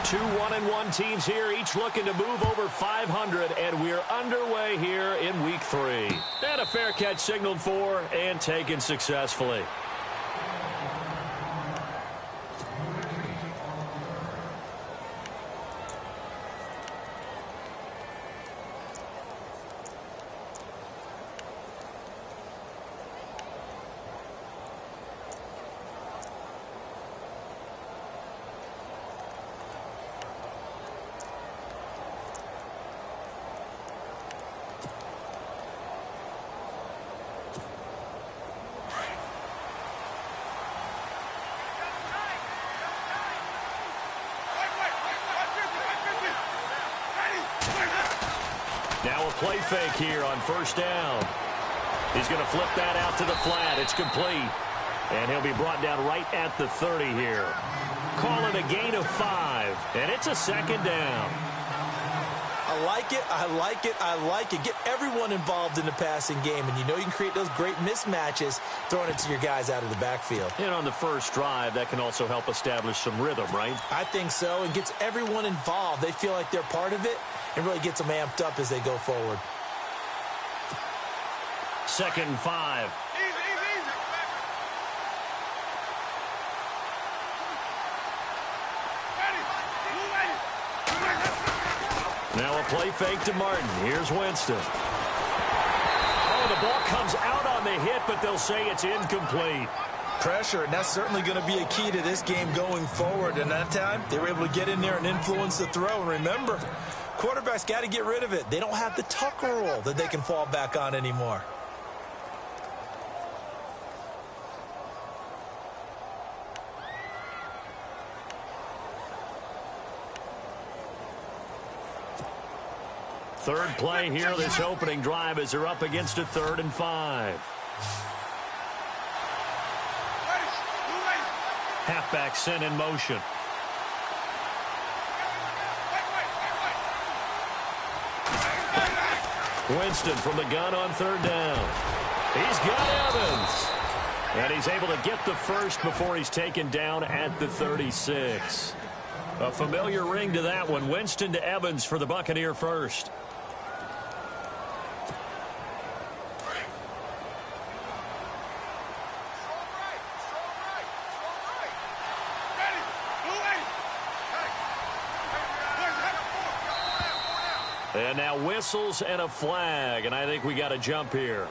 Two 1-1 teams here, each looking to move over 500, and we're underway here in Week 3. And a fair catch signaled for and taken successfully. Now a play fake here on first down. He's going to flip that out to the flat. It's complete. And he'll be brought down right at the 30 here. Call it a gain of 5. And it's a second down. I like it, I like it, I like it. Get everyone involved in the passing game. And you know you can create those great mismatches throwing it to your guys out of the backfield. And on the first drive, that can also help establish some rhythm, right? I think so. And gets everyone involved. They feel like they're part of it. And really gets them amped up as they go forward. 2nd and 5. Now a play fake to Martin. Here's Winston. Oh, the ball comes out on the hit, but they'll say it's incomplete. Pressure, and that's certainly going to be a key to this game going forward. And that time, they were able to get in there and influence the throw. And remember, quarterbacks got to get rid of it. They don't have the Tucker rule that they can fall back on anymore. Third play here, this opening drive, as they're up against a 3rd and 5. Halfback sent in motion. Winston from the gun on 3rd down. He's got Evans. And he's able to get the first before he's taken down at the 36. A familiar ring to that one. Winston to Evans for the Buccaneer first. And now whistles and a flag, and I think we got a jump here.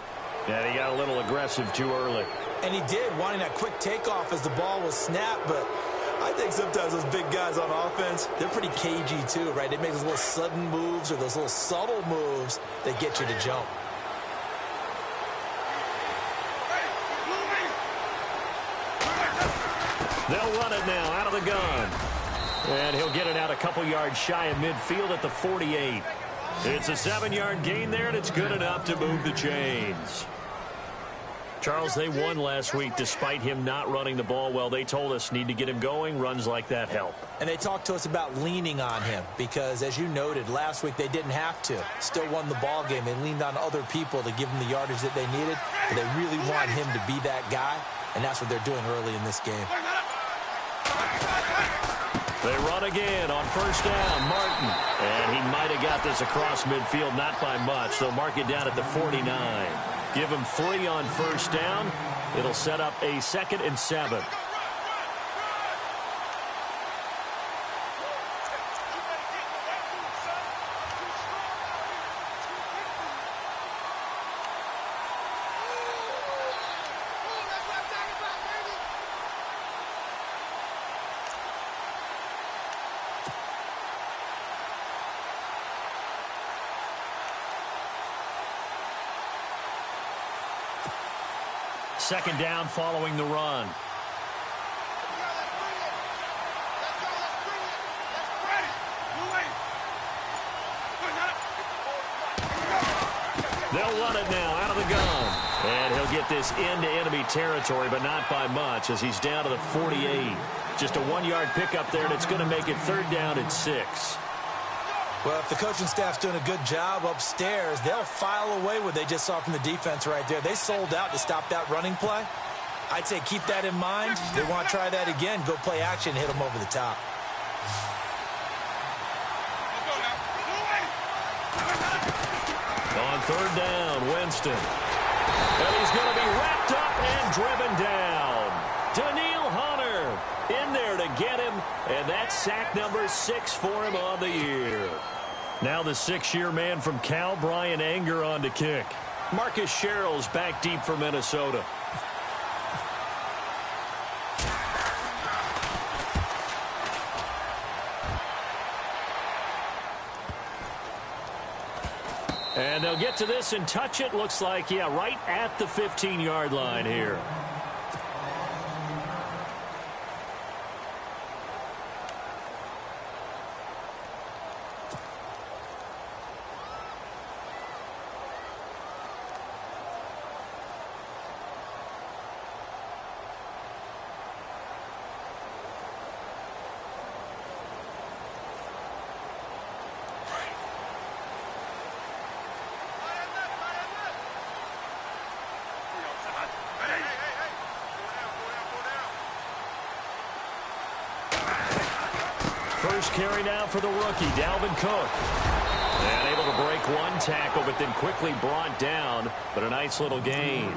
And he got a little aggressive too early. And he did, wanting that quick takeoff as the ball was snapped, but I think sometimes those big guys on offense, they're pretty cagey too, right? They make those little sudden moves or those little subtle moves that get you to jump. They'll run it now out of the gun. And he'll get it out a couple yards shy of midfield at the 48. It's a 7-yard gain there, and it's good enough to move the chains. Charles, they won last week despite him not running the ball well. They told us need to get him going. Runs like that help. And they talked to us about leaning on him because, as you noted, last week they didn't have to. Still won the ball game. They leaned on other people to give them the yardage that they needed. But they really want him to be that guy, and that's what they're doing early in this game. They run again on first down. Martin. And he might have got this across midfield, not by much. They'll mark it down at the 49. Give him 3 on first down. It'll set up a 2nd and 7. Second down following the run. They'll run it now out of the gun. And he'll get this into enemy territory, but not by much as he's down to the 48. Just a 1-yard pickup there, and it's going to make it 3rd down and 6. Well, if the coaching staff's doing a good job upstairs, they'll file away what they just saw from the defense right there. They sold out to stop that running play. I'd say keep that in mind. They want to try that again. Go play action, hit them over the top. third down, Winston. And he's going to be wrapped up and driven down. Daniil Hunter in there to get him, and that's sack number 6 for him on the year. Now the 6-year man from Cal, Brian Anger, on to kick. Marcus Sherrill's back deep for Minnesota. And they'll get to this and touch it. Looks like, yeah, right at the 15-yard line here. First carry now for the rookie, Dalvin Cook. And able to break one tackle, but then quickly brought down. But a nice little gain.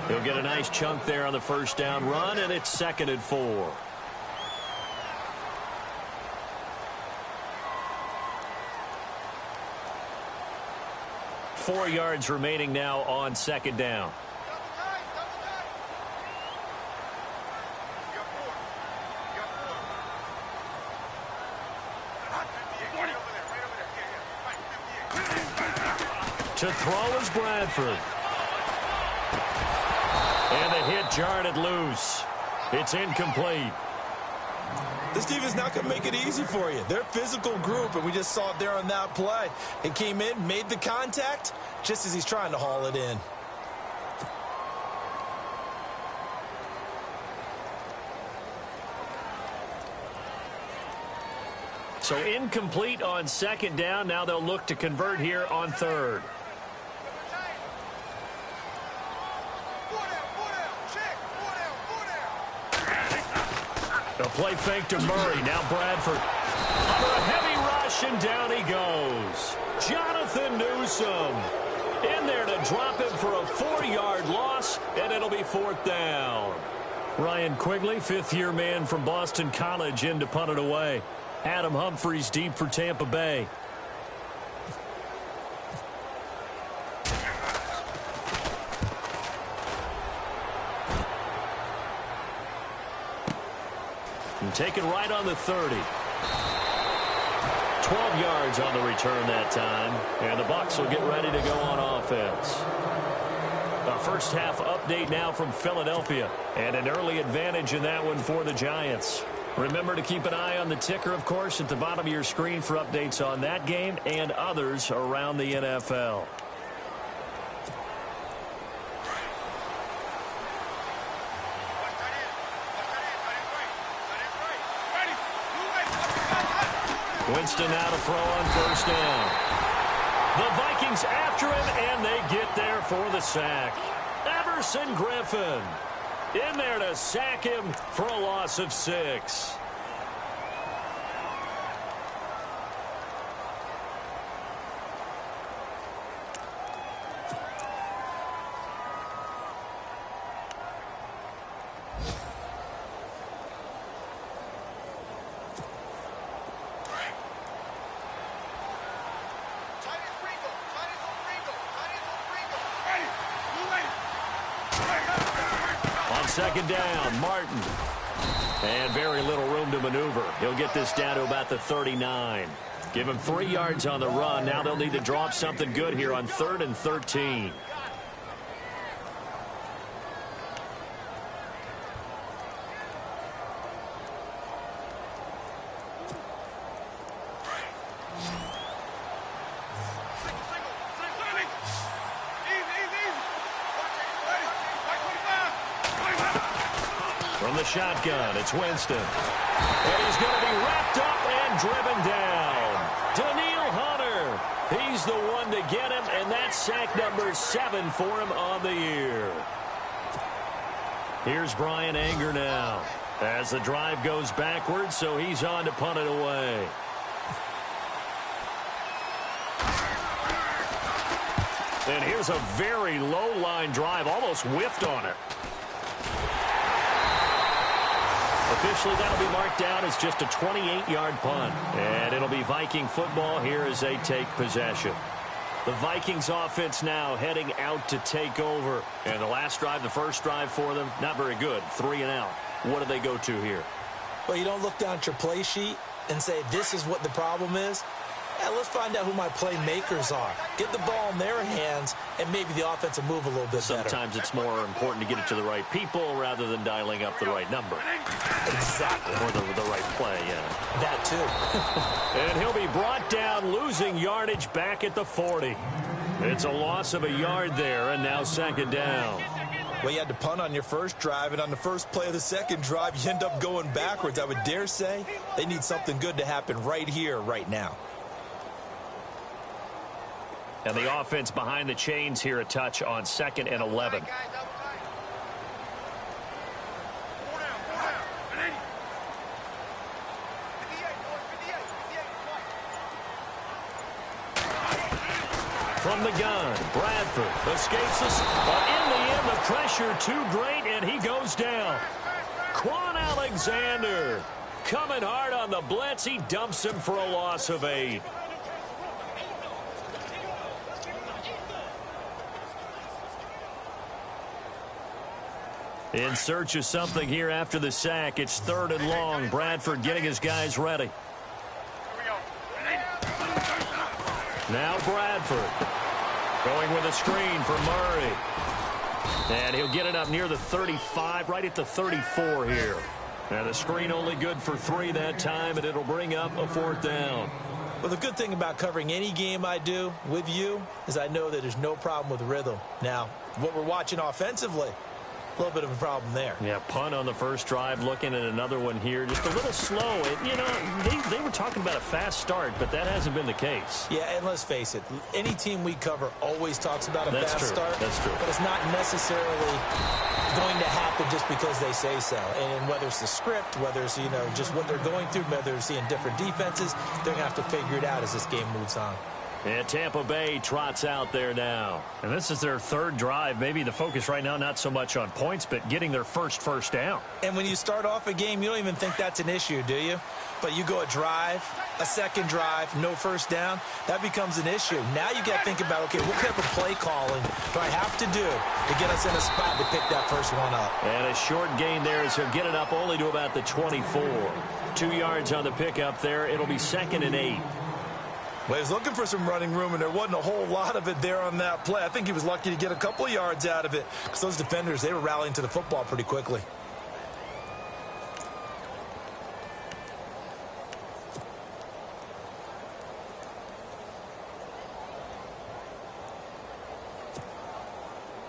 He'll get a nice chunk there on the first down run, and it's 2nd and 4. Four yards remaining now on 2nd down. To throw is Bradford. And the hit jarred it loose. It's incomplete. This defense not going to make it easy for you. They're a physical group, and we just saw it there on that play. It came in, made the contact, just as he's trying to haul it in. So incomplete on 2nd down. Now they'll look to convert here on 3rd. A play fake to Murray. Now Bradford under a heavy rush, and down he goes. Jonathan Newsom in there to drop him for a 4-yard loss, and it'll be 4th down. Ryan Quigley, 5th-year man from Boston College, in to punt it away. Adam Humphries deep for Tampa Bay. And taken right on the 30. 12 yards on the return that time. And the Bucs will get ready to go on offense. A first half update now from Philadelphia. And an early advantage in that one for the Giants. Remember to keep an eye on the ticker, of course, at the bottom of your screen for updates on that game and others around the NFL. Winston now to throw on first down. The Vikings after him, and they get there for the sack. Everson Griffin in there to sack him for a loss of 6. Second down, Martin. And very little room to maneuver. He'll get this down to about the 39. Give him 3 yards on the run. Now they'll need to drop something good here on 3rd and 13. From the shotgun, it's Winston. And he's going to be wrapped up and driven down. Daniil Hunter. He's the one to get him, and that's sack number 7 for him on the year. Here's Brian Anger now as the drive goes backwards, so he's on to punt it away. And here's a very low-line drive, almost whiffed on it. Officially, that'll be marked down as just a 28-yard punt. And it'll be Viking football here as they take possession. The Vikings offense now heading out to take over. And the last drive, the first drive for them, not very good. 3 and out. What do they go to here? Well, you don't look down at your play sheet and say, this is what the problem is. Yeah, let's find out who my playmakers are. Get the ball in their hands, and maybe the offense will move a little bit better. Sometimes it's more important to get it to the right people rather than dialing up the right number. Exactly. Or the right play, yeah. That too. And he'll be brought down, losing yardage back at the 40. It's a loss of a yard there, and now second down. Well, you had to punt on your first drive, and on the first play of the second drive, you end up going backwards. I would dare say they need something good to happen right here, right now. And the offense behind the chains here, a touch on 2nd and 11. From the gun, Bradford escapes us, but in the end, the pressure too great, and he goes down. Quan Alexander coming hard on the blitz. He dumps him for a loss of 8. In search of something here after the sack. It's 3rd and long. Bradford getting his guys ready. Now Bradford going with a screen for Murray. And he'll get it up near the 35, right at the 34 here. And the screen only good for 3 that time, and it'll bring up a 4th down. Well, the good thing about covering any game I do with you is I know that there's no problem with rhythm. Now, what we're watching offensively, a little bit of a problem there. Yeah, punt on the first drive, looking at another one here. Just a little slow. You know, they were talking about a fast start, but that hasn't been the case. Yeah, and let's face it, any team we cover always talks about a fast start. That's true. But it's not necessarily going to happen just because they say so. And whether it's the script, whether it's, you know, just what they're going through, whether it's seeing different defenses, they're going to have to figure it out as this game moves on. And Tampa Bay trots out there now. And this is their 3rd drive. Maybe the focus right now not so much on points, but getting their first down. And when you start off a game, you don't even think that's an issue, do you? But you go a drive, a second drive, no first down, that becomes an issue. Now you got to think about, okay, what kind of play calling do I have to do to get us in a spot to pick that first one up? And a short gain there as he'll get it up only to about the 24. 2 yards on the pickup there. It'll be 2nd and 8. Well, he was looking for some running room, and there wasn't a whole lot of it there on that play. I think he was lucky to get a couple of yards out of it because those defenders, they were rallying to the football pretty quickly.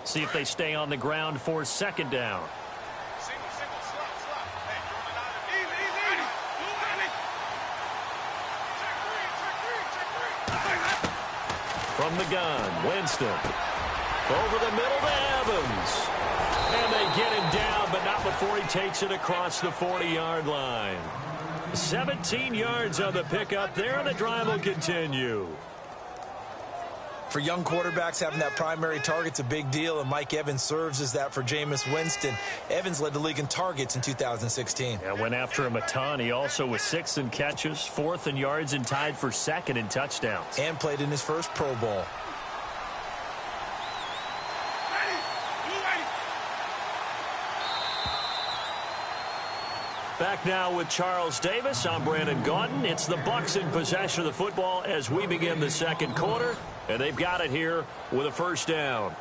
See if they stay on the ground for 2nd down. From the gun, Winston. Over the middle to Evans. And they get him down, but not before he takes it across the 40-yard line. 17 yards on the pickup there, and the drive will continue. For young quarterbacks, having that primary target's a big deal, and Mike Evans serves as that for Jameis Winston. Evans led the league in targets in 2016. Yeah, went after him a ton. He also was 6th in catches, 4th in yards, and tied for 2nd in touchdowns. And played in his first Pro Bowl. Back now with Charles Davis. I'm Brandon Gaudin. It's the Bucs in possession of the football as we begin the second quarter. And they've got it here with a first down.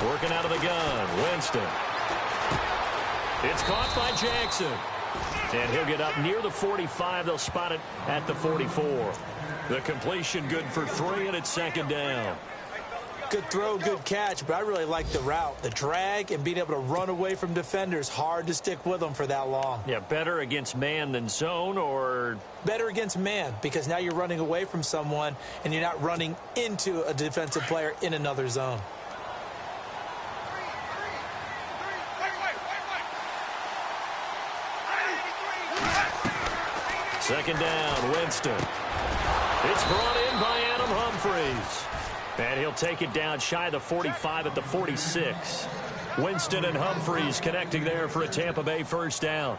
Working out of the gun, Winston. It's caught by Jackson. And he'll get up near the 45. They'll spot it at the 44. The completion good for 3, and it's second down. Good throw, good catch, but I really like the route. The drag and being able to run away from defenders, hard to stick with them for that long. Yeah, better against man than zone, or? Better against man, because now you're running away from someone and you're not running into a defensive player in another zone. Second down, Winston. It's brought in by Adam Humphries. And he'll take it down shy of the 45 at the 46. Winston and Humphries connecting there for a Tampa Bay first down.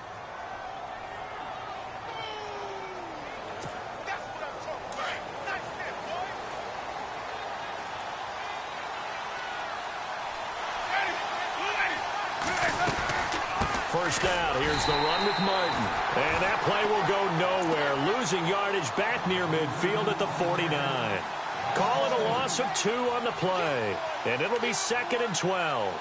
First down, here's the run with Martin. And that play will go nowhere. Losing yardage back near midfield at the 49. Call it a loss of 2 on the play. And it'll be second and 12.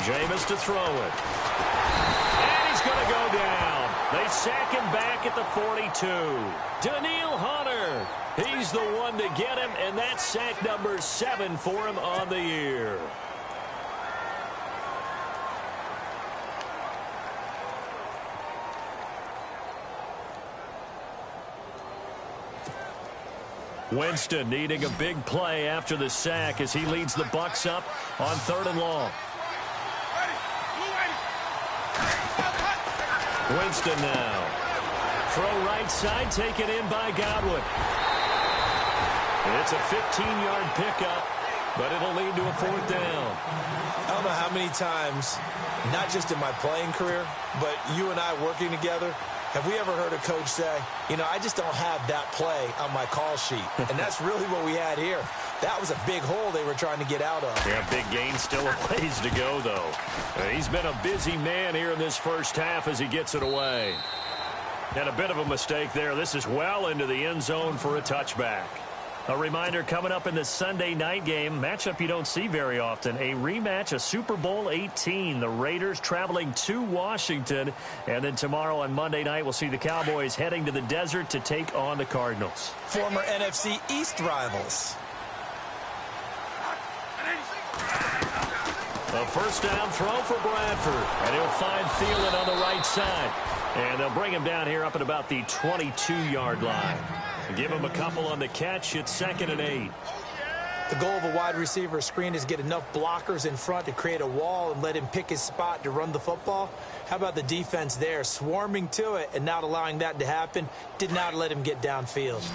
Jameis to throw it. And he's going to go down. They sack him back at the 42. Daniil Hunter. He's the one to get him, and that's sack number 7 for him on the year. Winston needing a big play after the sack as he leads the Bucs up on 3rd and long. Winston now. Throw right side, taken in by Godwin. It's a 15-yard pickup, but it'll lead to a 4th down. I don't know how many times, not just in my playing career, but you and I working together, have we ever heard a coach say, you know, I just don't have that play on my call sheet. And that's really what we had here. That was a big hole they were trying to get out of. Yeah, big gain, still a ways to go, though. He's been a busy man here in this first half as he gets it away. And a bit of a mistake there. This is well into the end zone for a touchback. A reminder coming up in the Sunday night game, matchup you don't see very often, a rematch of Super Bowl 18. The Raiders traveling to Washington. And then tomorrow on Monday night, we'll see the Cowboys heading to the desert to take on the Cardinals. Former NFC East rivals. A first down throw for Bradford. And he'll find Thielen on the right side. And they'll bring him down here up at about the 22-yard line. Give him a couple on the catch. It's 2nd and 8. The goal of a wide receiver screen is get enough blockers in front to create a wall and let him pick his spot to run the football. How about the defense there, swarming to it and not allowing that to happen? Did not let him get downfield.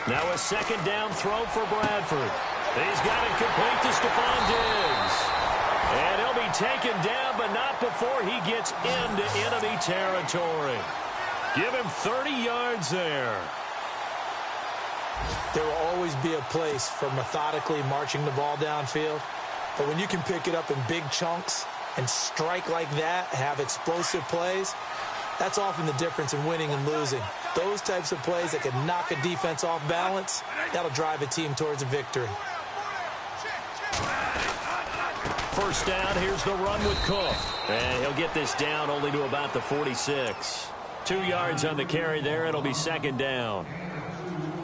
Now a second down throw for Bradford. He's got it complete to Stephon Diggs. And he'll be taken down, but not before he gets into enemy territory. Give him 30 yards there. There will always be a place for methodically marching the ball downfield. But when you can pick it up in big chunks and strike like that, have explosive plays, that's often the difference in winning and losing. Those types of plays that can knock a defense off balance, that'll drive a team towards a victory. First down, here's the run with Cook. And he'll get this down only to about the 46. 2 yards on the carry there. It'll be 2nd down.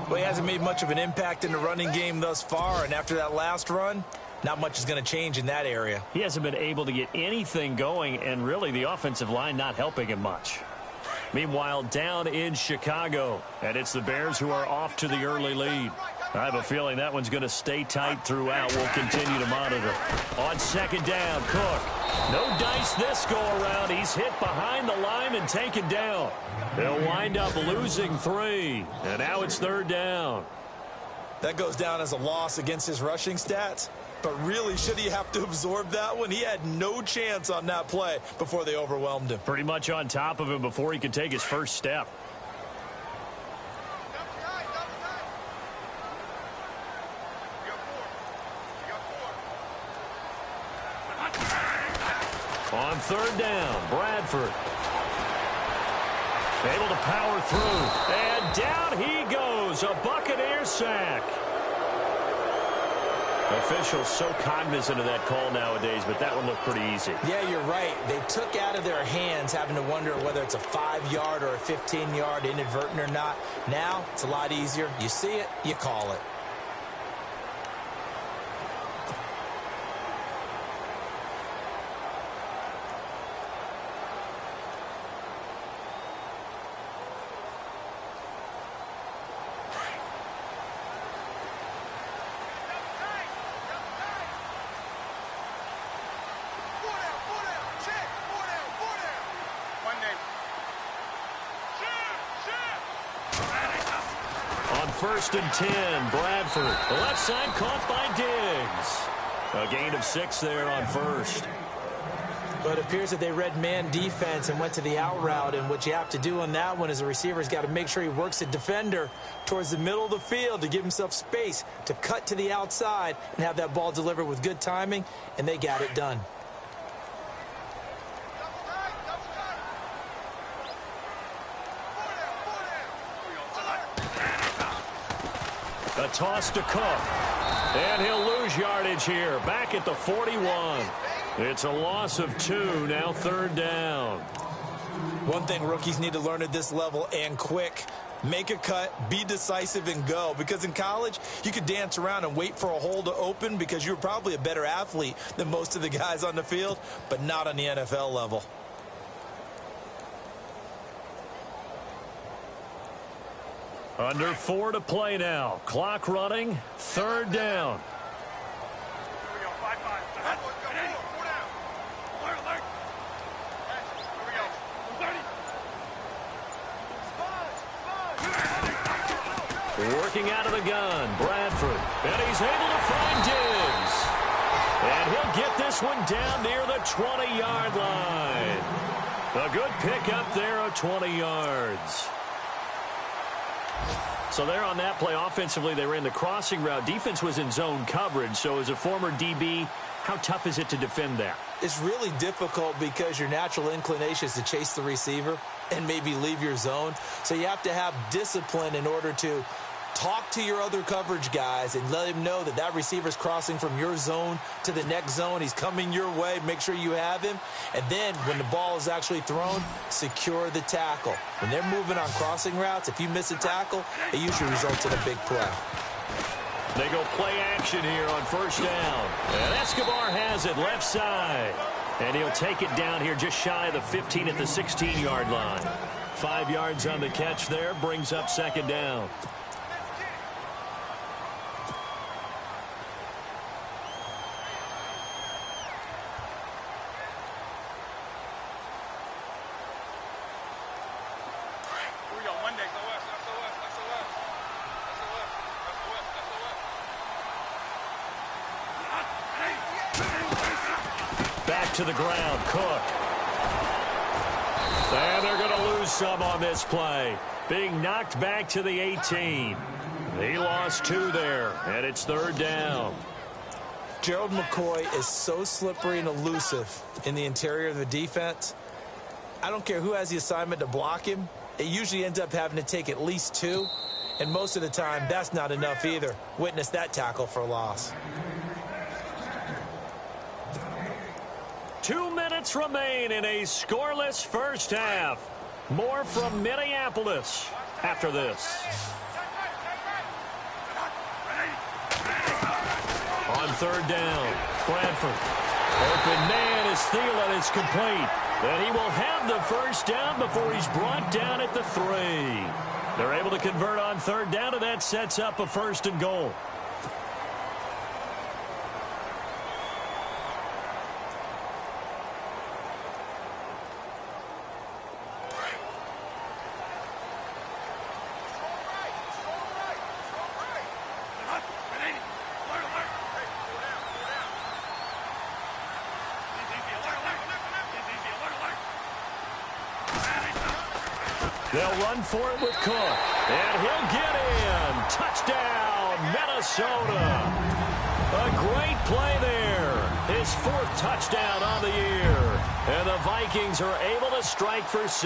Well, he hasn't made much of an impact in the running game thus far, and after that last run, not much is going to change in that area. He hasn't been able to get anything going, and really the offensive line not helping him much. Meanwhile, down in Chicago, and it's the Bears who are off to the early lead. I have a feeling that one's going to stay tight throughout. We'll continue to monitor. On 2nd down, Cook. No dice this go-around. He's hit behind the line and taken down. They'll wind up losing 3, and now it's 3rd down. That goes down as a loss against his rushing stats. But really, should he have to absorb that one? He had no chance on that play before they overwhelmed him. Pretty much on top of him before he could take his first step. On third down, Bradford. Able to power through. And down he goes. A Buccaneer sack. Officials so cognizant of that call nowadays, but that one looked pretty easy. Yeah, you're right. They took out of their hands having to wonder whether it's a 5-yard or a 15-yard inadvertent or not. Now, it's a lot easier. You see it, you call it. First and 10, Bradford. The left side caught by Diggs. A gain of 6 there on first. But it appears that they read man defense and went to the out route, and what you have to do on that one is the receiver's got to make sure he works the defender towards the middle of the field to give himself space to cut to the outside and have that ball delivered with good timing, and they got it done. A toss to Cook. And he'll lose yardage here. Back at the 41. It's a loss of 2. Now third down. One thing rookies need to learn at this level, and quick. Make a cut, be decisive, and go. Because in college, you could dance around and wait for a hole to open because you're probably a better athlete than most of the guys on the field, but not on the NFL level. Under 4 to play now. Clock running. Third down. Working out of the gun, Bradford. And he's able to find Diggs. And he'll get this one down near the 20-yard line. A good pickup there of 20 yards. So there on that play, offensively, they ran the crossing route. Defense was in zone coverage. So as a former DB, how tough is it to defend that? It's really difficult because your natural inclination is to chase the receiver and maybe leave your zone. So you have to have discipline in order to talk to your other coverage guys and let him know that that receiver's crossing from your zone to the next zone. He's coming your way. Make sure you have him. And then when the ball is actually thrown, secure the tackle. When they're moving on crossing routes, if you miss a tackle, it usually results in a big play. They go play action here on first down. And Escobar has it left side. And he'll take it down here just shy of the 15 at the 16-yard line. 5 yards on the catch there, brings up second down. To the ground, Cook. And they're going to lose some on this play. Being knocked back to the 18. He lost 2 there, and it's third down. Gerald McCoy is so slippery and elusive in the interior of the defense. I don't care who has the assignment to block him. It usually ends up having to take at least 2, and most of the time, that's not enough either. Witness that tackle for a loss. 2 minutes remain in a scoreless first half. More from Minneapolis after this. On third down, Bradford. Open man is Thielen is complete. And he will have the first down before he's brought down at the 3. They're able to convert on third down, and that sets up a first and goal. They'll run for it with Cook. And he'll get in. Touchdown, Minnesota. A great play there. His 4th touchdown on the year. And the Vikings are able to strike for 6.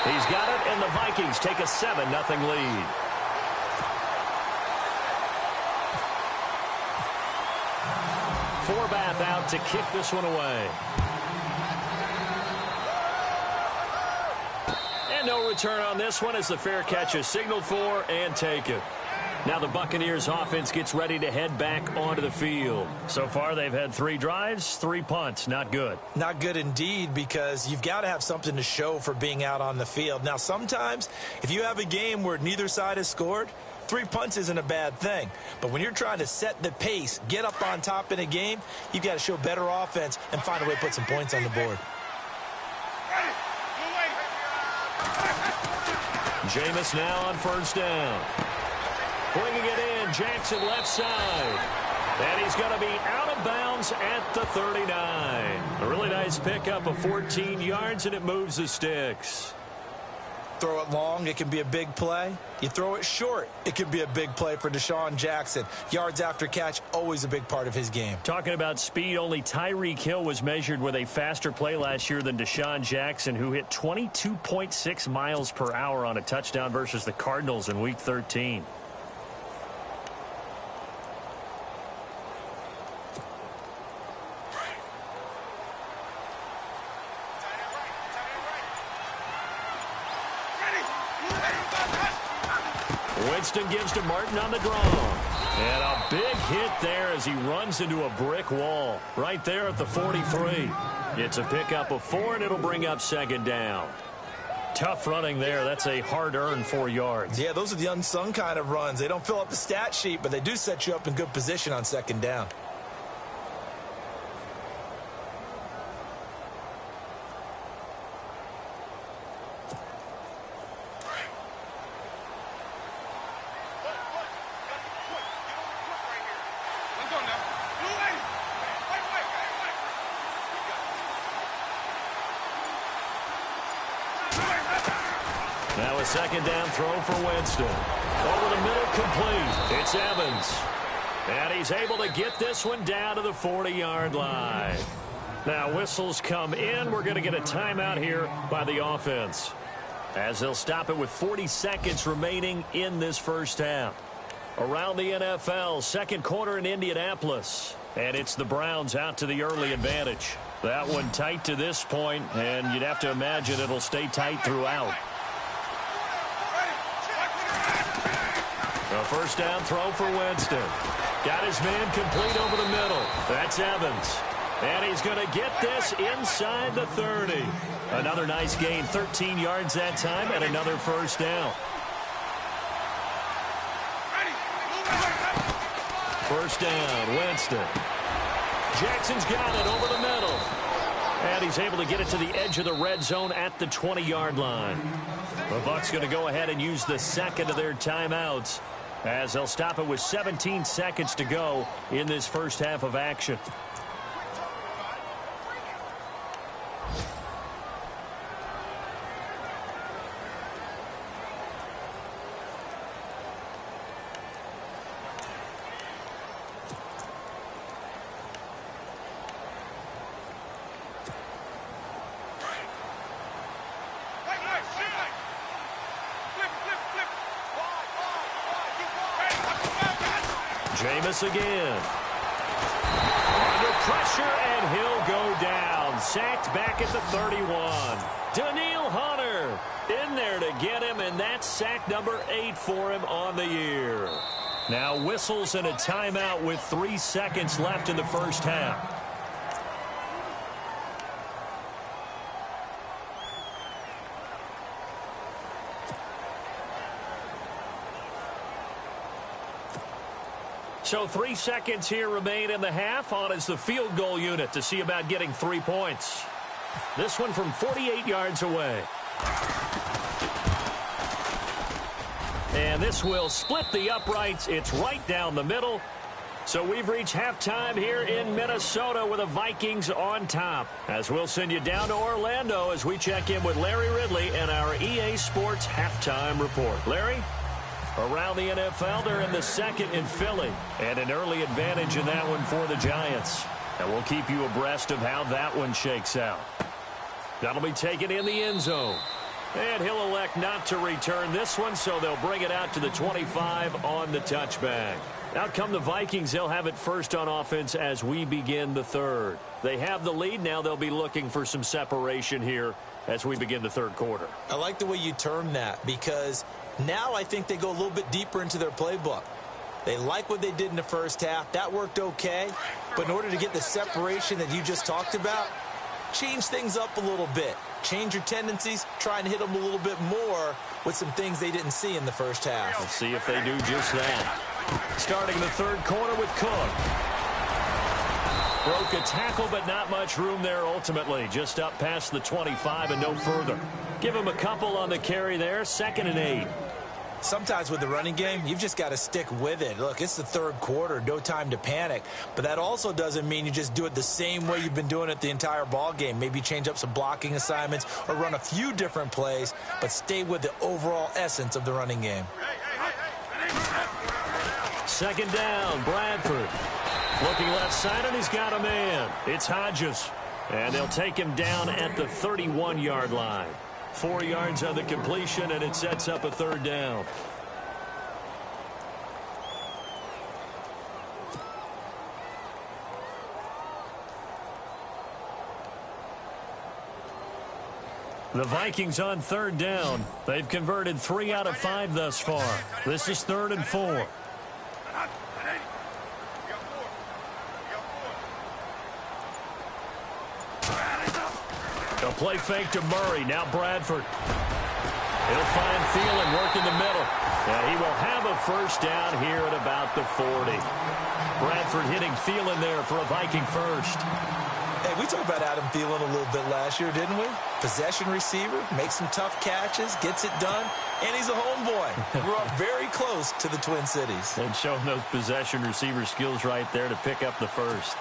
He's got it, and the Vikings take a 7-0 lead. Forbath out to kick this one away. And no return on this one as the fair catch is signaled for and taken. Now the Buccaneers offense gets ready to head back onto the field. So far they've had 3 drives, 3 punts. Not good. Not good indeed, because you've got to have something to show for being out on the field. Now sometimes if you have a game where neither side has scored, 3 punts isn't a bad thing. But when you're trying to set the pace, get up on top in a game, you've got to show better offense and find a way to put some points on the board. Jameis now on 1st down. Bringing it in, Jackson left side. And he's going to be out of bounds at the 39. A really nice pickup of 14 yards, and it moves the sticks. Throw it long, it can be a big play. You throw it short, it can be a big play for Deshaun Jackson. Yards after catch, always a big part of his game. Talking about speed, only Tyreek Hill was measured with a faster play last year than Deshaun Jackson, who hit 22.6 miles per hour on a touchdown versus the Cardinals in Week 13. Winston gives to Martin on the draw. And a big hit there as he runs into a brick wall right there at the 43. It's a pickup of 4, and it'll bring up 2nd down. Tough running there. That's a hard-earned 4 yards. Yeah, those are the unsung kind of runs. They don't fill up the stat sheet, but they do set you up in good position on 2nd down. Now a 2nd down throw for Winston. Over the middle, complete. It's Evans. And he's able to get this one down to the 40-yard line. Now whistles come in. We're going to get a timeout here by the offense, as they'll stop it with 40 seconds remaining in this first half. Around the NFL, 2nd quarter in Indianapolis. And it's the Browns out to the early advantage. That one tight to this point, and you'd have to imagine it'll stay tight throughout. A 1st down throw for Winston. Got his man complete over the middle. That's Evans. And he's going to get this inside the 30. Another nice gain, 13 yards that time, and another 1st down. 1st down, Winston. Jackson's got it over the middle. And he's able to get it to the edge of the red zone at the 20-yard line. The Bucs going to go ahead and use the 2nd of their timeouts, as they'll stop it with 17 seconds to go in this first half of action. Jameis again. Under pressure, and he'll go down. Sacked back at the 31. Daniil Hunter in there to get him, and that's sack number 8 for him on the year. Now whistles and a timeout with 3 seconds left in the first half. So 3 seconds here remain in the half. On is the field goal unit to see about getting 3 points. This one from 48 yards away. And this will split the uprights. It's right down the middle. So we've reached halftime here in Minnesota with the Vikings on top. As we'll send you down to Orlando as we check in with Larry Ridley and our EA Sports Halftime Report. Larry? Around the NFL, they're in the second in Philly. And an early advantage in that one for the Giants. And we'll keep you abreast of how that one shakes out. That'll be taken in the end zone. And he'll elect not to return this one, so they'll bring it out to the 25 on the touchback. Out come the Vikings. They'll have it first on offense as we begin the third. They have the lead. Now they'll be looking for some separation here as we begin the third quarter. I like the way you term that because now I think they go a little bit deeper into their playbook. They like what they did in the first half. That worked okay. But in order to get the separation that you just talked about, change things up a little bit. Change your tendencies. Try and hit them a little bit more with some things they didn't see in the first half. We'll see if they do just that. Starting the third quarter with Cook. Broke a tackle, but not much room there ultimately. Just up past the 25 and no further. Give him a couple on the carry there. 2nd and 8. Sometimes with the running game, you've just got to stick with it. Look, it's the third quarter, no time to panic. But that also doesn't mean you just do it the same way you've been doing it the entire ball game. Maybe change up some blocking assignments or run a few different plays, but stay with the overall essence of the running game. 2nd down, Bradford. Looking left side, and he's got a man. It's Hodges. And they'll take him down at the 31-yard line. 4 yards on the completion, and it sets up a 3rd down. The Vikings on 3rd down. They've converted 3 out of 5 thus far. This is 3rd and 4. They'll play fake to Murray. Now Bradford. He'll find Thielen work in the middle. And he will have a first down here at about the 40. Bradford hitting Thielen there for a Viking first. Hey, we talked about Adam Thielen a little bit last year, didn't we? Possession receiver, makes some tough catches, gets it done, and he's a homeboy. Grew up very close to the Twin Cities. And showing those possession receiver skills right there to pick up the first.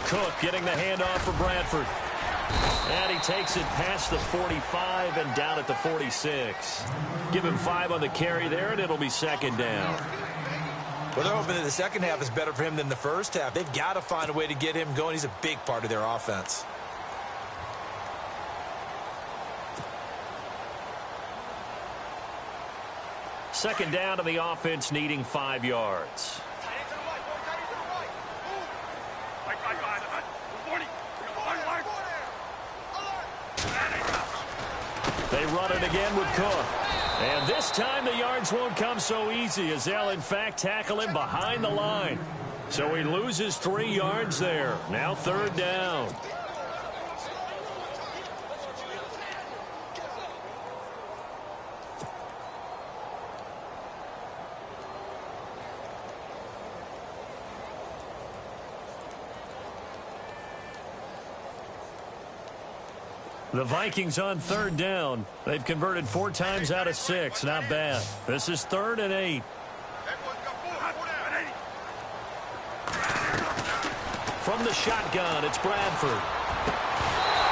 Cook getting the handoff for Bradford. And he takes it past the 45 and down at the 46. Give him 5 on the carry there, and it'll be 2nd down. Well, they're hoping that the second half is better for him than the first half. They've got to find a way to get him going. He's a big part of their offense. Second down to the offense, needing 5 yards. They run it again with Cook. And this time the yards won't come so easy as they'll, in fact, tackle him behind the line. So he loses 3 yards there. Now 3rd down. The Vikings on 3rd down. They've converted 4 times out of 6. Not bad. This is 3rd and 8. From the shotgun, it's Bradford.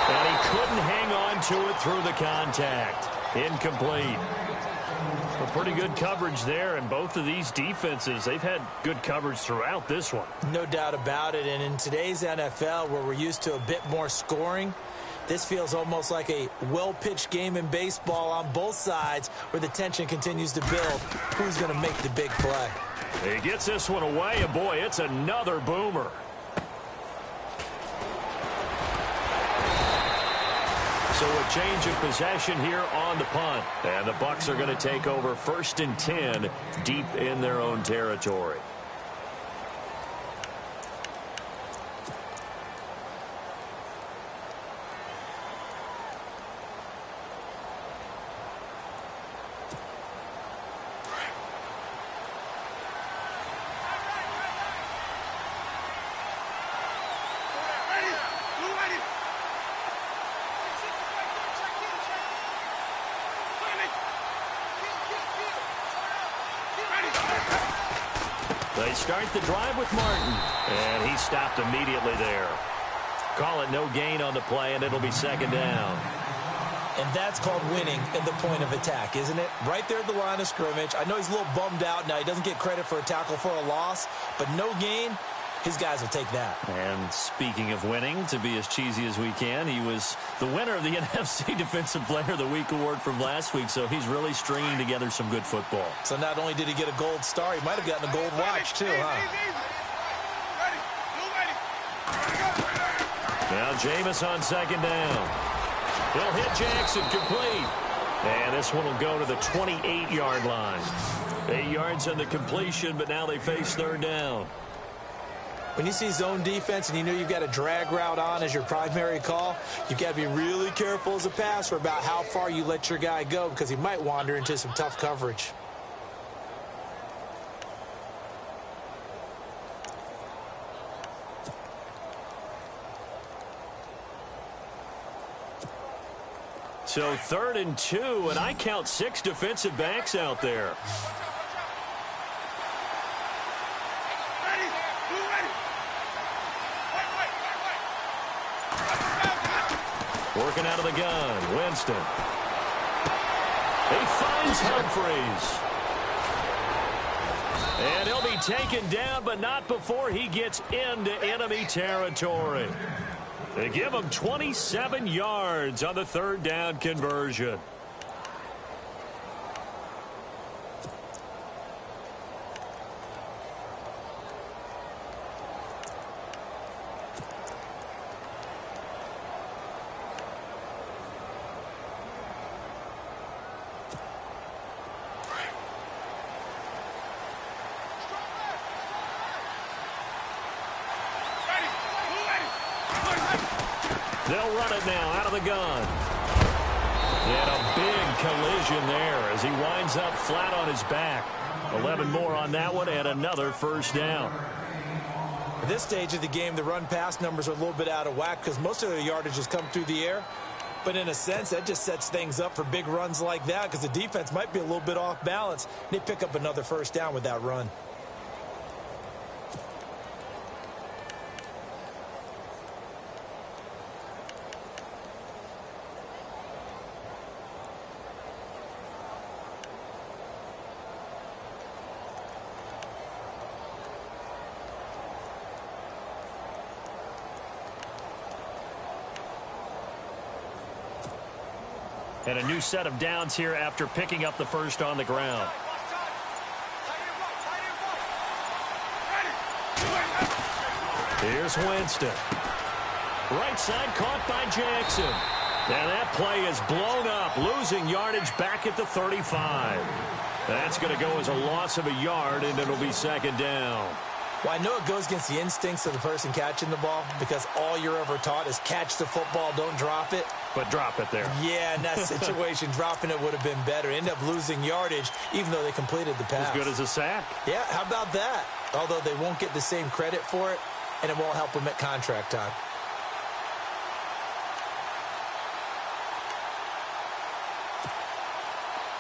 And he couldn't hang on to it through the contact. Incomplete. Well, pretty good coverage there, and both of these defenses, they've had good coverage throughout this one. No doubt about it, and in today's NFL, where we're used to a bit more scoring, this feels almost like a well-pitched game in baseball on both sides where the tension continues to build. Who's going to make the big play? He gets this one away, and boy, it's another boomer. So a change of possession here on the punt. And the Bucs are going to take over 1st and 10 deep in their own territory. They start the drive with Martin, and he stopped immediately there. Call it no gain on the play, and it'll be second down. And that's called winning at the point of attack, isn't it? Right there at the line of scrimmage. I know he's a little bummed out now. He doesn't get credit for a tackle for a loss, but no gain, his guys will take that. And speaking of winning, to be as cheesy as we can, he was the winner of the NFC Defensive Player of the Week award from last week, so he's really stringing together some good football. So not only did he get a gold star, he might have gotten a gold watch too, huh? Now Jameis on second down. He'll hit Jackson complete. And this one will go to the 28-yard line. 8 yards on the completion, but now they face third down. When you see zone defense and you know you've got a drag route on as your primary call, you've got to be really careful as a passer about how far you let your guy go because he might wander into some tough coverage. So 3rd and 2, and I count 6 defensive backs out there. Working out of the gun, Winston. He finds Humphreys. And he'll be taken down, but not before he gets into enemy territory. They give him 27 yards on the 3rd down conversion. They'll run it now out of the gun. And a big collision there as he winds up flat on his back. 11 more on that one and another first down. At this stage of the game, the run-pass numbers are a little bit out of whack because most of their yardage has come through the air. But in a sense, that just sets things up for big runs like that because the defense might be a little bit off balance. They pick up another first down with that run. And a new set of downs here after picking up the first on the ground. Here's Winston. Right side caught by Jackson. And that play is blown up, losing yardage back at the 35. That's going to go as a loss of a yard, and it'll be second down. Well, I know it goes against the instincts of the person catching the ball because all you're ever taught is catch the football, don't drop it. But drop it there. Yeah, in that situation, dropping it would have been better. End up losing yardage, even though they completed the pass. As good as a sack. Yeah, how about that? Although they won't get the same credit for it, and it won't help them at contract time.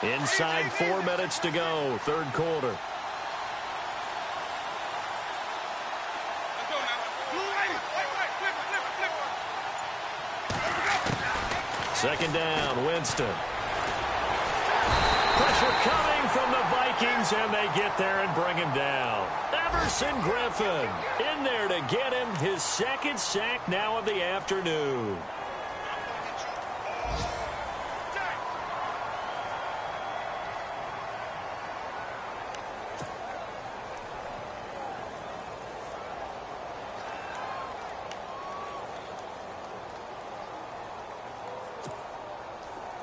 Inside 4 minutes to go, third quarter. Second down, Winston. Pressure coming from the Vikings, and they get there and bring him down. Everson Griffin in there to get him his second sack now of the afternoon.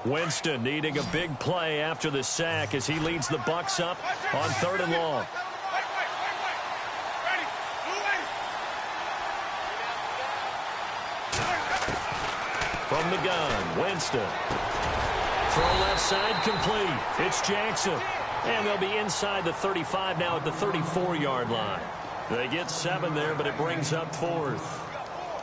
Winston needing a big play after the sack as he leads the Bucs up on 3rd and long. From the gun, Winston. Throw left side complete. It's Jackson. And they'll be inside the 35 now at the 34-yard line. They get 7 there, but it brings up 4th.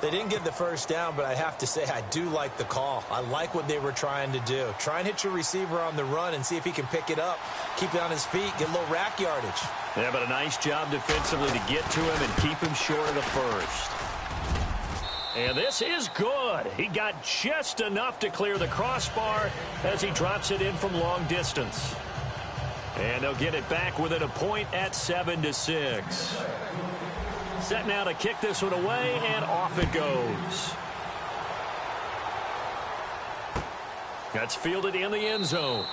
They didn't get the first down, but I have to say I do like the call. I like what they were trying to do. Try and hit your receiver on the run and see if he can pick it up, keep it on his feet, get a little rack yardage. Yeah, but a nice job defensively to get to him and keep him short of the first. And this is good. He got just enough to clear the crossbar as he drops it in from long distance. And they'll get it back within a point at 7-6. Set now to kick this one away, and off it goes. That's fielded in the end zone.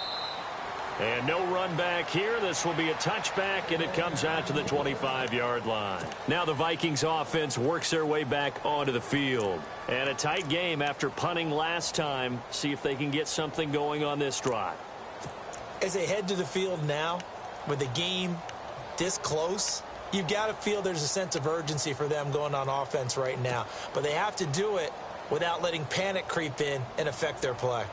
And no run back here. This will be a touchback, and it comes out to the 25-yard line. Now the Vikings offense works their way back onto the field. And a tight game after punting last time. See if they can get something going on this drive. As they head to the field now, with the game this close, you've got to feel there's a sense of urgency for them going on offense right now. But they have to do it without letting panic creep in and affect their play.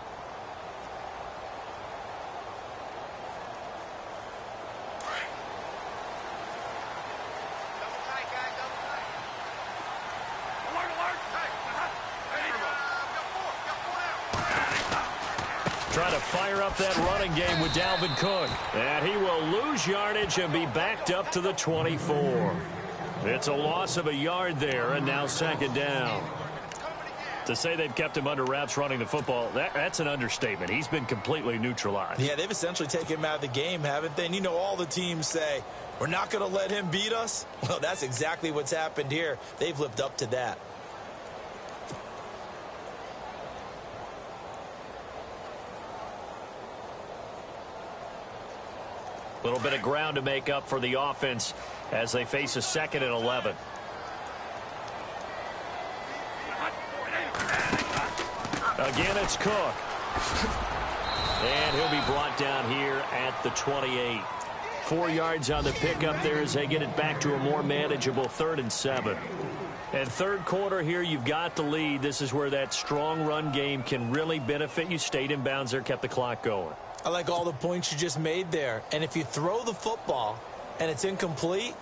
Trying to fire up that running game with Dalvin Cook. And he will lose yardage and be backed up to the 24. It's a loss of a yard there, and now second down. To say they've kept him under wraps running the football, that's an understatement. He's been completely neutralized. Yeah, they've essentially taken him out of the game, haven't they? And you know all the teams say, we're not going to let him beat us. Well, that's exactly what's happened here. They've lived up to that. A little bit of ground to make up for the offense as they face a 2nd and 11. Again, it's Cook. And he'll be brought down here at the 28. 4 yards on the pickup there as they get it back to a more manageable 3rd and 7. And third quarter here, you've got the lead. This is where that strong run game can really benefit you. Stayed in bounds there, kept the clock going. I like all the points you just made there. And if you throw the football and it's incomplete,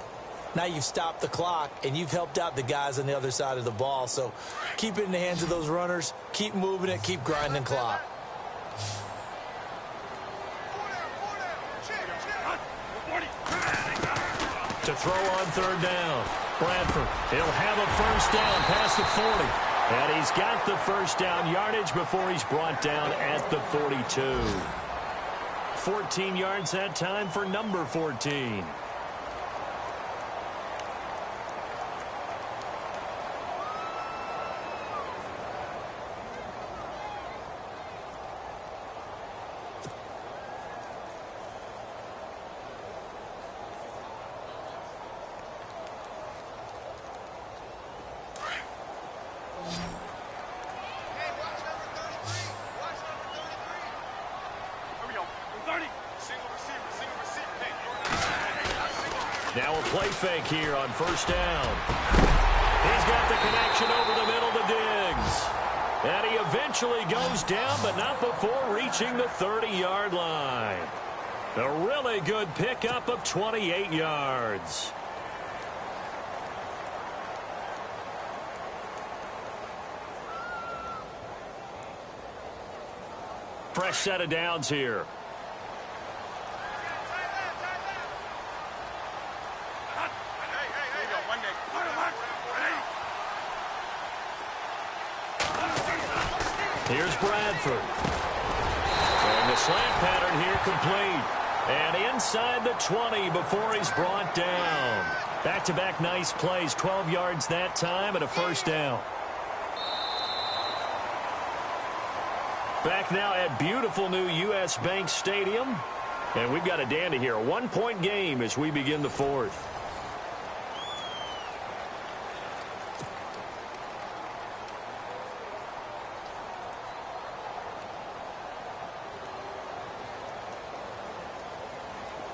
now you've stopped the clock and you've helped out the guys on the other side of the ball. So keep it in the hands of those runners. Keep moving it. Keep grinding clock. To throw on 3rd down. Bradford, he'll have a first down past the 40. And he's got the first down yardage before he's brought down at the 42. 14 yards that time for number 14. Now a play fake here on first down. He's got the connection over the middle to Diggs. And he eventually goes down, but not before reaching the 30-yard line. A really good pickup of 28 yards. Fresh set of downs here. Here's Bradford. And the slant pattern here complete. And inside the 20 before he's brought down. Back-to-back nice plays. 12 yards that time and a first down. Back now at beautiful new U.S. Bank Stadium. And we've got a dandy here. A 1-point game as we begin the 4th.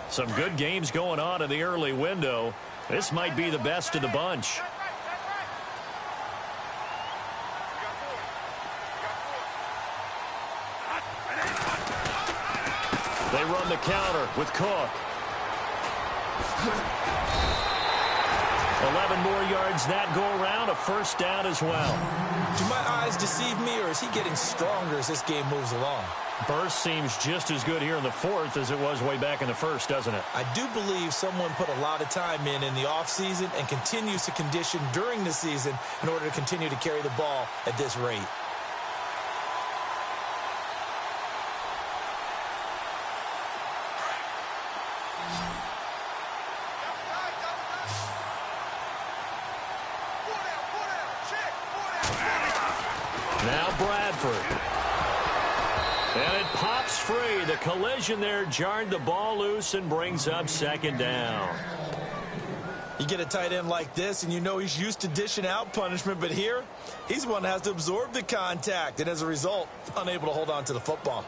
Some good games going on in the early window. This might be the best of the bunch. They run the counter with Cook. 11 more yards that go around, a first down as well. Do my eyes deceive me, or is he getting stronger as this game moves along? Burst seems just as good here in the fourth as it was way back in the first, doesn't it? I do believe someone put a lot of time in the offseason and continues to condition during the season in order to continue to carry the ball at this rate. Now Bradford. And it pops free. The collision there jarred the ball loose and brings up second down. You get a tight end like this, and you know he's used to dishing out punishment, but here, he's the one that has to absorb the contact, and as a result, unable to hold on to the football.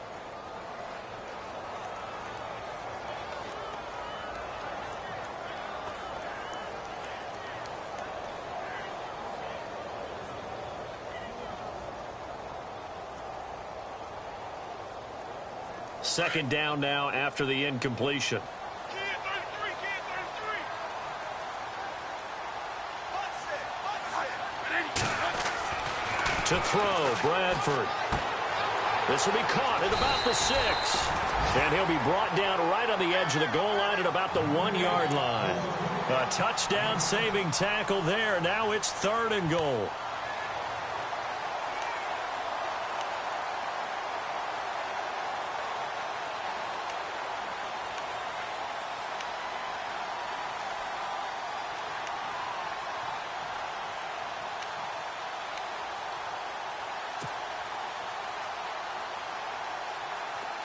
Second down now after the incompletion. To throw, Bradford. This will be caught at about the 6. And he'll be brought down right on the edge of the goal line at about the 1-yard line. A touchdown saving tackle there. Now it's 3rd and goal.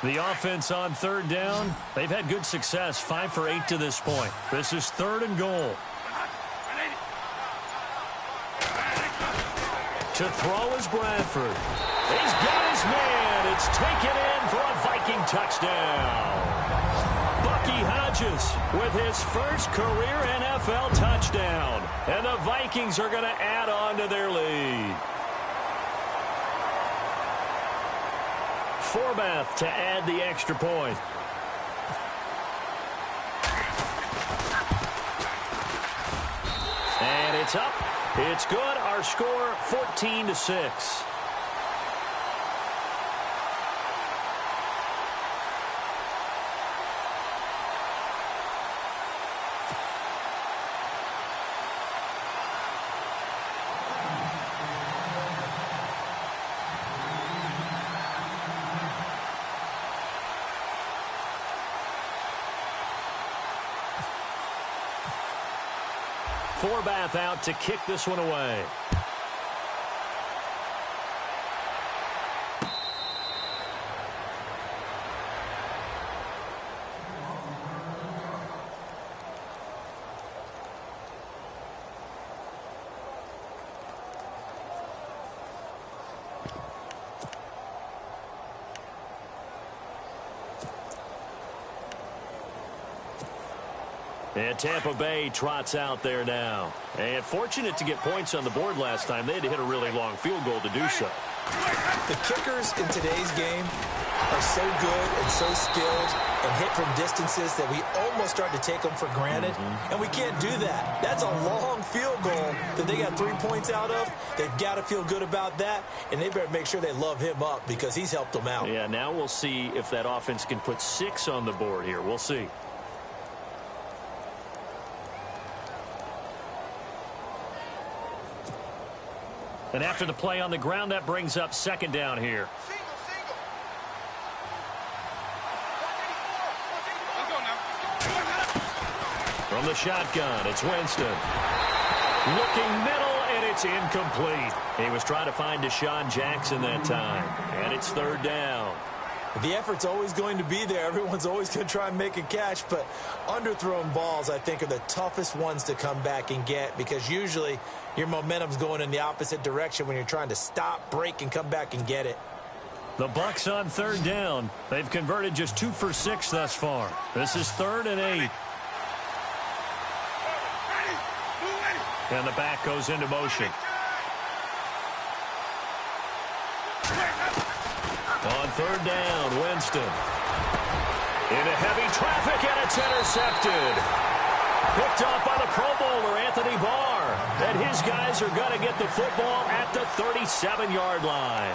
The offense on 3rd down, they've had good success, 5 for 8 to this point. This is 3rd and goal. To throw is Bradford. He's got his man. It's taken in for a Viking touchdown. Bucky Hodges with his first career NFL touchdown. And the Vikings are going to add on to their lead. Forbath to add the extra point. And it's up. It's good. Our score 14-6. Forbath out to kick this one away. And Tampa Bay trots out there now. And fortunate to get points on the board last time. They had to hit a really long field goal to do so. The kickers in today's game are so good and so skilled and hit from distances that we almost start to take them for granted. And we can't do that. That's a long field goal that they got 3 points out of. They've got to feel good about that, and they better make sure they love him up because he's helped them out. Yeah, now we'll see if that offense can put 6 on the board here. We'll see. And after the play on the ground, that brings up second down here. From the shotgun, it's Winston. Looking middle, and it's incomplete. He was trying to find Deshaun Jackson that time. And it's 3rd down. The effort's always going to be there. Everyone's always going to try and make a catch, but underthrown balls, I think, are the toughest ones to come back and get because usually your momentum's going in the opposite direction when you're trying to stop, break, and come back and get it. The Bucs on 3rd down. They've converted just 2 for 6 thus far. This is 3rd and 8. And the back goes into motion. On 3rd down, Winston. Into heavy traffic, and it's intercepted. Picked off by the Pro Bowler, Anthony Barr. And his guys are going to get the football at the 37-yard line.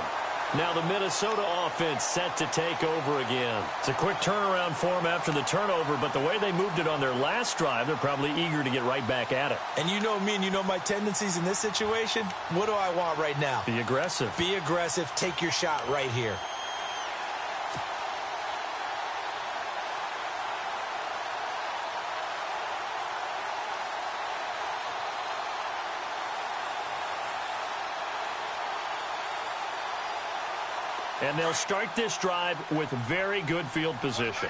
Now the Minnesota offense set to take over again. It's a quick turnaround for them after the turnover, but the way they moved it on their last drive, they're probably eager to get right back at it. And you know me and you know my tendencies in this situation. What do I want right now? Be aggressive. Be aggressive. Take your shot right here. And they'll start this drive with very good field position.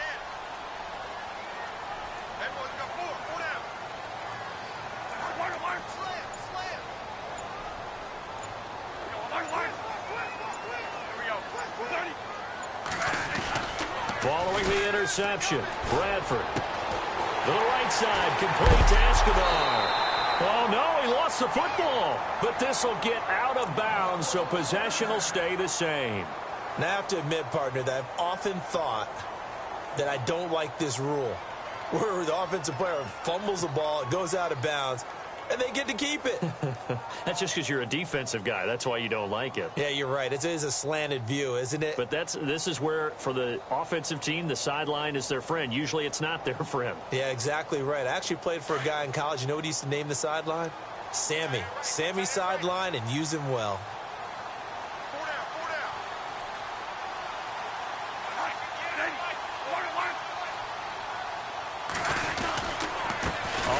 Following the interception, Bradford. To the right side, complete to Escobar. Oh, no, he lost the football. But this will get out of bounds, so possession will stay the same. Now, I have to admit, partner, that I've often thought that I don't like this rule, where the offensive player fumbles the ball, it goes out of bounds, and they get to keep it. That's just because you're a defensive guy. That's why you don't like it. Yeah, you're right. It is a slanted view, isn't it? But this is where, for the offensive team, the sideline is their friend. Usually it's not their friend. Yeah, exactly right. I actually played for a guy in college. You know what he used to name the sideline? Sammy. Sammy sideline, and use him well.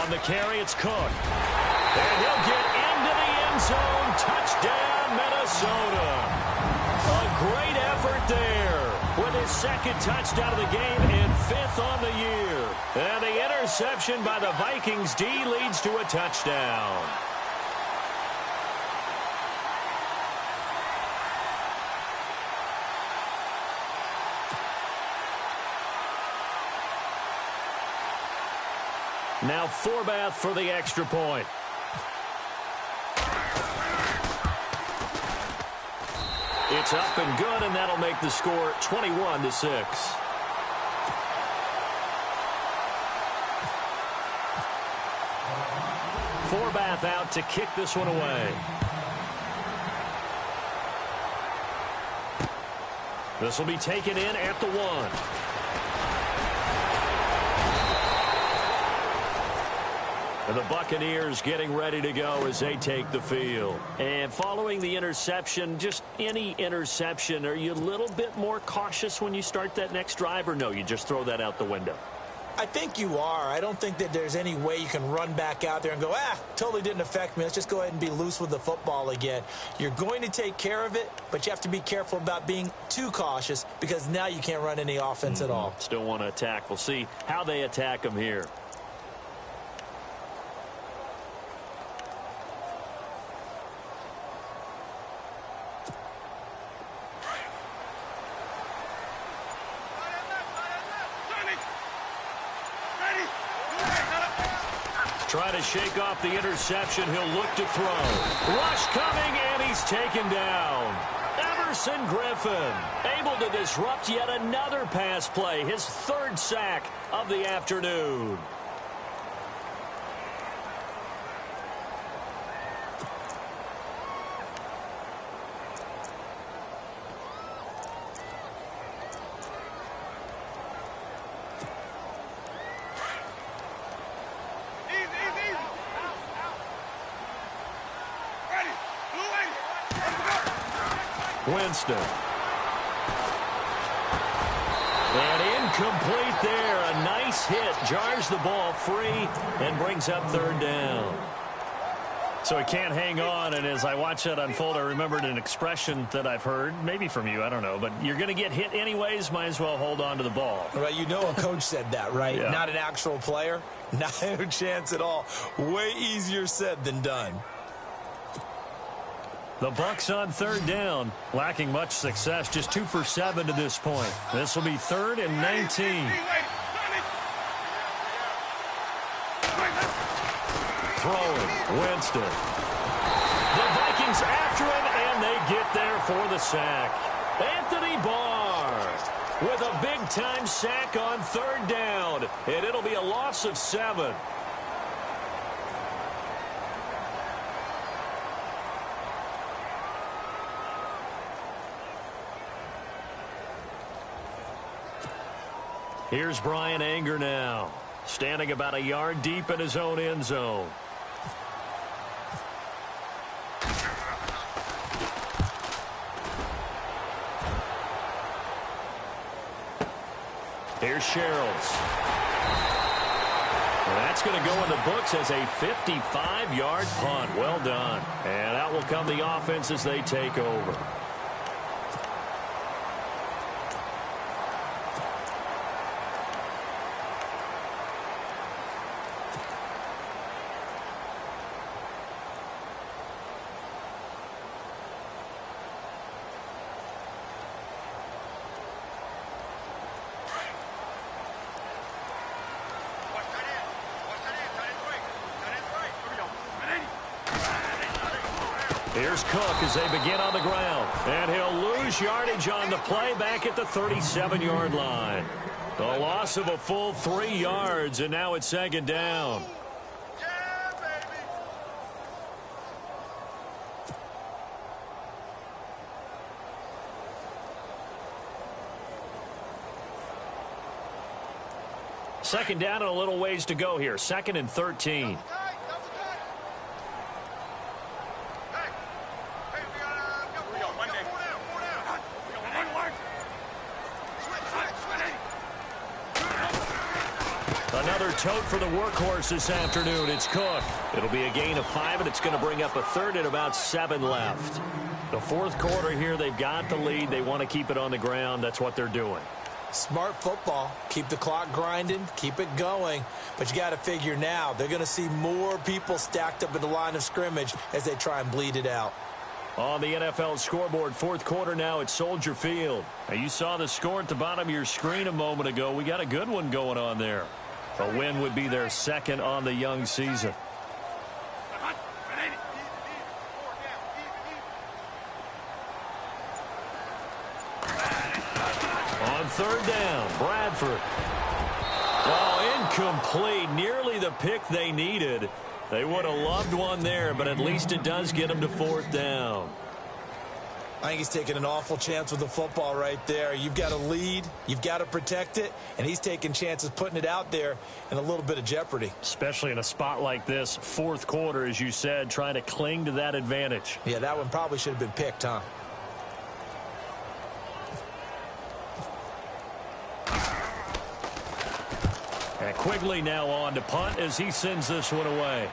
On the carry, it's Cook. And he'll get into the end zone. Touchdown, Minnesota. A great effort there with his second touchdown of the game and fifth on the year. And the interception by the Vikings D leads to a touchdown. Now Forbath for the extra point. It's up and good, and that'll make the score 21-6. Forbath out to kick this one away. This will be taken in at the 1. And the Buccaneers getting ready to go as they take the field. And following the interception, just any interception, are you a little bit more cautious when you start that next drive, or no, you just throw that out the window? I think you are. I don't think that there's any way you can run back out there and go, totally didn't affect me. Let's just go ahead and be loose with the football again. You're going to take care of it, but you have to be careful about being too cautious because now you can't run any offense at all. Still want to attack. We'll see how they attack them here. Try to shake off the interception. He'll look to throw. Rush coming, and he's taken down. Everson Griffin able to disrupt yet another pass play. His third sack of the afternoon. Winston. And incomplete there. A nice hit. Jars the ball free and brings up third down. So he can't hang on, and as I watch that unfold, I remembered an expression that I've heard, maybe from you, I don't know, but you're going to get hit anyways, might as well hold on to the ball. Right, you know a coach said that, right? Yeah. Not an actual player. Not a chance at all. Way easier said than done. The Bucs on third down, lacking much success, just 2 for 7 to this point. This will be 3rd and 19. Throwing, Winston. The Vikings after him, and they get there for the sack. Anthony Barr with a big-time sack on third down, and it'll be a loss of 7. Here's Brian Anger now, standing about a yard deep in his own end zone. Here's Sherrills. That's going to go in the books as a 55-yard punt. Well done. And out will come the offense as they take over. Here's Cook as they begin on the ground. And he'll lose yardage on the play back at the 37-yard line. The loss of a full 3 yards, and now it's second down. Second down and a little ways to go here. 2nd and 13. Another tote for the workhorse this afternoon. It's Cook. It'll be a gain of 5, and it's going to bring up a 3rd and about 7 left. The 4th quarter here, they've got the lead. They want to keep it on the ground. That's what they're doing. Smart football. Keep the clock grinding. Keep it going. But you got to figure now, they're going to see more people stacked up at the line of scrimmage as they try and bleed it out. On the NFL scoreboard, 4th quarter now at Soldier Field. Now, you saw the score at the bottom of your screen a moment ago. We got a good one going on there. A win would be their 2nd on the young season. On 3rd down, Bradford. Oh, incomplete. Nearly the pick they needed. They would have loved one there, but at least it does get them to 4th down. I think he's taking an awful chance with the football right there. You've got to lead, you've got to protect it, and he's taking chances putting it out there in a little bit of jeopardy. Especially in a spot like this, 4th quarter, as you said, trying to cling to that advantage. Yeah, that one probably should have been picked, huh? And Quigley now on to punt as he sends this one away.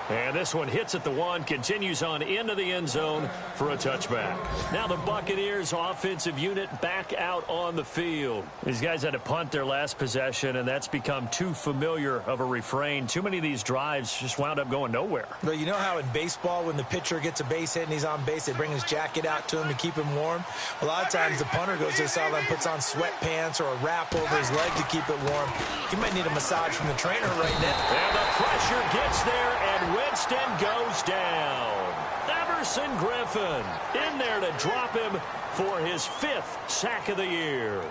And this one hits at the 1, continues on into the end zone for a touchback. Now the Buccaneers offensive unit back out on the field. These guys had to punt their last possession, and that's become too familiar of a refrain. Too many of these drives just wound up going nowhere. But you know how in baseball, when the pitcher gets a base hit and he's on base, they bring his jacket out to him to keep him warm? A lot of times the punter goes to the sideline, puts on sweatpants or a wrap over his leg to keep it warm. He might need a massage from the trainer right now. And the pressure gets there, and Winston goes down. Everson Griffin in there to drop him for his 5th sack of the year.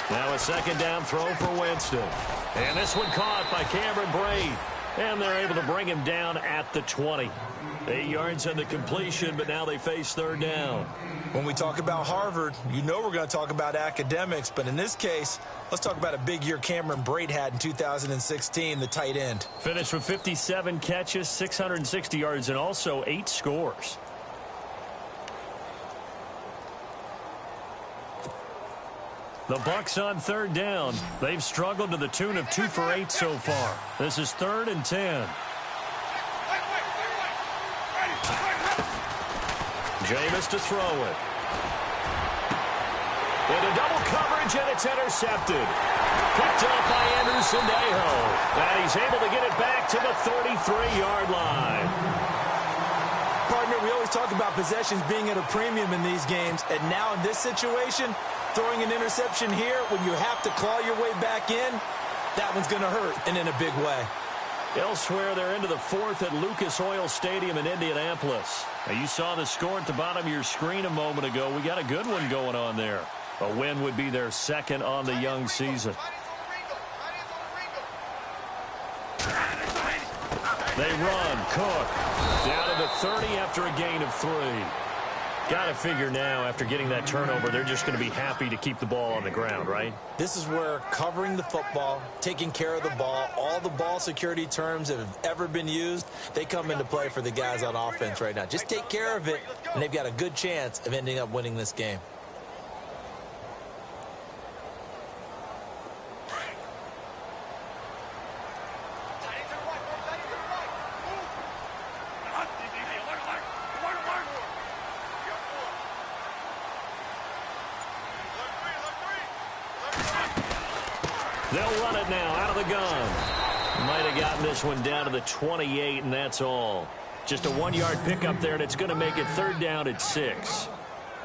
Now a 2nd down throw for Winston. And this one caught by Cameron Brate. And they're able to bring him down at the 20. 8 yards on the completion, but now they face 3rd down. When we talk about Harvard, you know we're going to talk about academics, but in this case, let's talk about a big year Cameron Brate had in 2016, the tight end. Finished with 57 catches, 660 yards, and also 8 scores. The Bucs on 3rd down. They've struggled to the tune of 2 for 8 so far. This is 3rd and 10. Jameis to throw it. Into double coverage, and it's intercepted. Picked up by Anderson Aho. And he's able to get it back to the 33-yard line. Partner, we always talk about possessions being at a premium in these games, and now in this situation, throwing an interception here when you have to claw your way back in, that one's going to hurt, and in a big way. Elsewhere, they're into the 4th at Lucas Oil Stadium in Indianapolis. Now, you saw the score at the bottom of your screen a moment ago. We got a good one going on there. A win would be their second on the young season. They run. Cook down to the 30 after a gain of 3. Got to figure now, after getting that turnover, they're just going to be happy to keep the ball on the ground, right? This is where covering the football, taking care of the ball, all the ball security terms that have ever been used, they come into play for the guys on offense right now. Just take care of it, and they've got a good chance of ending up winning this game. They'll run it now out of the gun. Might have gotten this one down to the 28, and that's all. Just a 1-yard pickup there, and it's going to make it 3rd down at 6.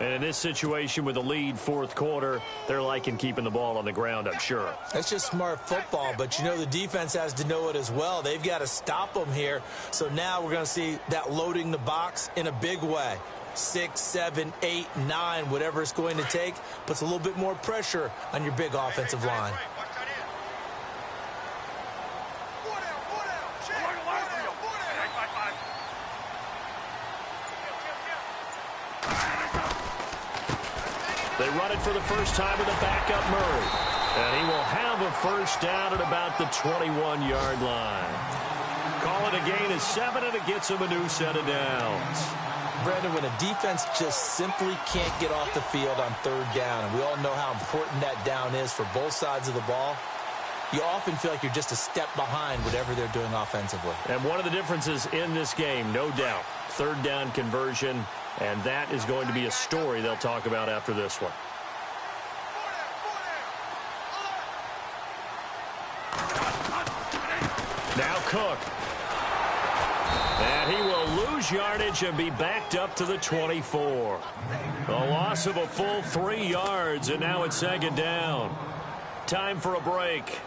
And in this situation with a lead, fourth quarter, they're liking keeping the ball on the ground, I'm sure. That's just smart football, but you know the defense has to know it as well. They've got to stop them here. So now we're going to see that loading the box in a big way. 6, 7, 8, 9, whatever it's going to take, puts a little bit more pressure on your big offensive line. They run it for the first time with a backup Murray. And he will have a first down at about the 21-yard line. Call it a gain of 7, and it gets him a new set of downs. Brandon, when a defense just simply can't get off the field on 3rd down, and we all know how important that down is for both sides of the ball, you often feel like you're just a step behind whatever they're doing offensively. And one of the differences in this game, no doubt, 3rd down conversion. And that is going to be a story they'll talk about after this one. Now Cook. And he will lose yardage and be backed up to the 24. A loss of a full 3 yards, and now it's 2nd down. Time for a break.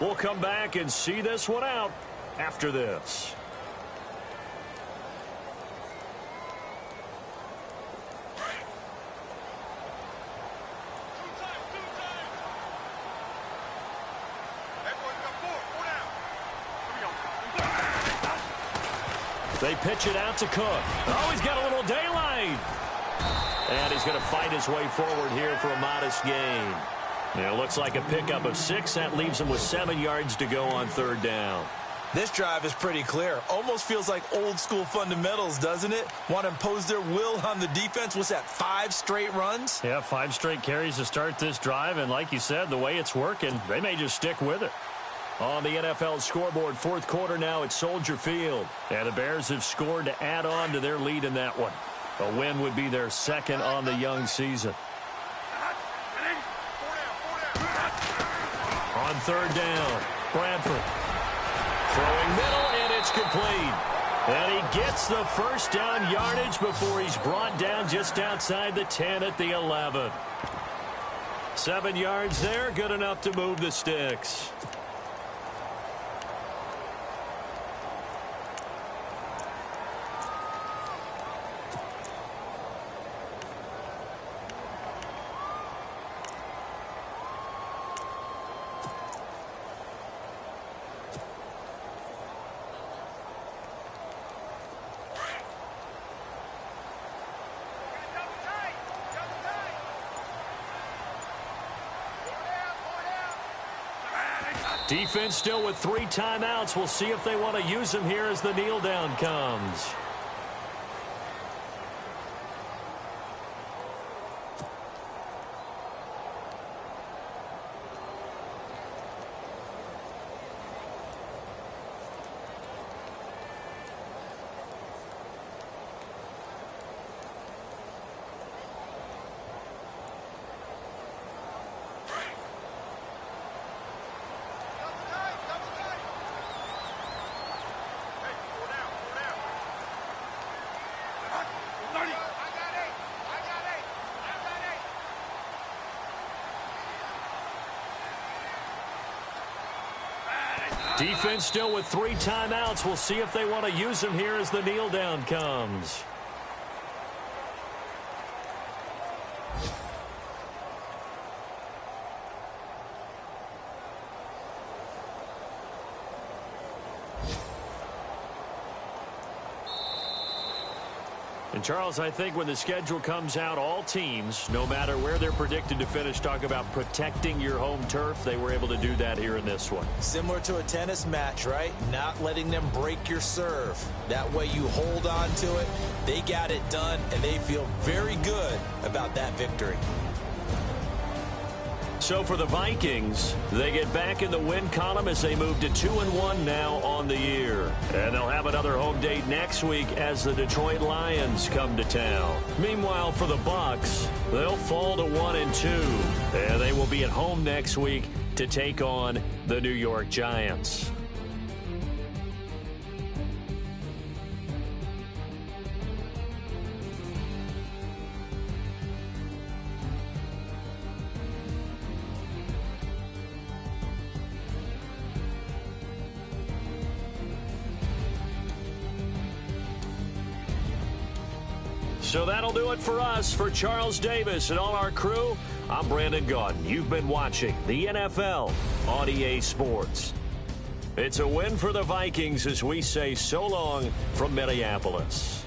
We'll come back and see this one out after this. They pitch it out to Cook. Oh, he's got a little daylight. And he's going to fight his way forward here for a modest gain. And it looks like a pickup of 6. That leaves him with 7 yards to go on 3rd down. This drive is pretty clear. Almost feels like old school fundamentals, doesn't it? Want to impose their will on the defense. What's that, 5 straight runs? Yeah, 5 straight carries to start this drive. And like you said, the way it's working, they may just stick with it. On the NFL scoreboard, fourth quarter now at Soldier Field. And the Bears have scored to add on to their lead in that one. A win would be their second on the young season. On 3rd down, Bradford. Throwing middle, and it's complete. And he gets the first down yardage before he's brought down just outside the 10 at the 11. 7 yards there, good enough to move the sticks. Defense still with 3 timeouts. We'll see if they want to use them here as the kneel down comes. Defense still with 3 timeouts. We'll see if they want to use them here as the kneel down comes. And, Charles, I think when the schedule comes out, all teams, no matter where they're predicted to finish, talk about protecting your home turf. They were able to do that here in this one. Similar to a tennis match, right? Not letting them break your serve. That way you hold on to it. They got it done, and they feel very good about that victory. So for the Vikings, they get back in the win column as they move to 2-1 now on the year. And they'll have another home date next week as the Detroit Lions come to town. Meanwhile, for the Bucs, they'll fall to 1-2. And they will be at home next week to take on the New York Giants. So that'll do it for us. For Charles Davis and all our crew, I'm Brandon Gaudin. You've been watching the NFL on EA Sports. It's a win for the Vikings as we say so long from Minneapolis.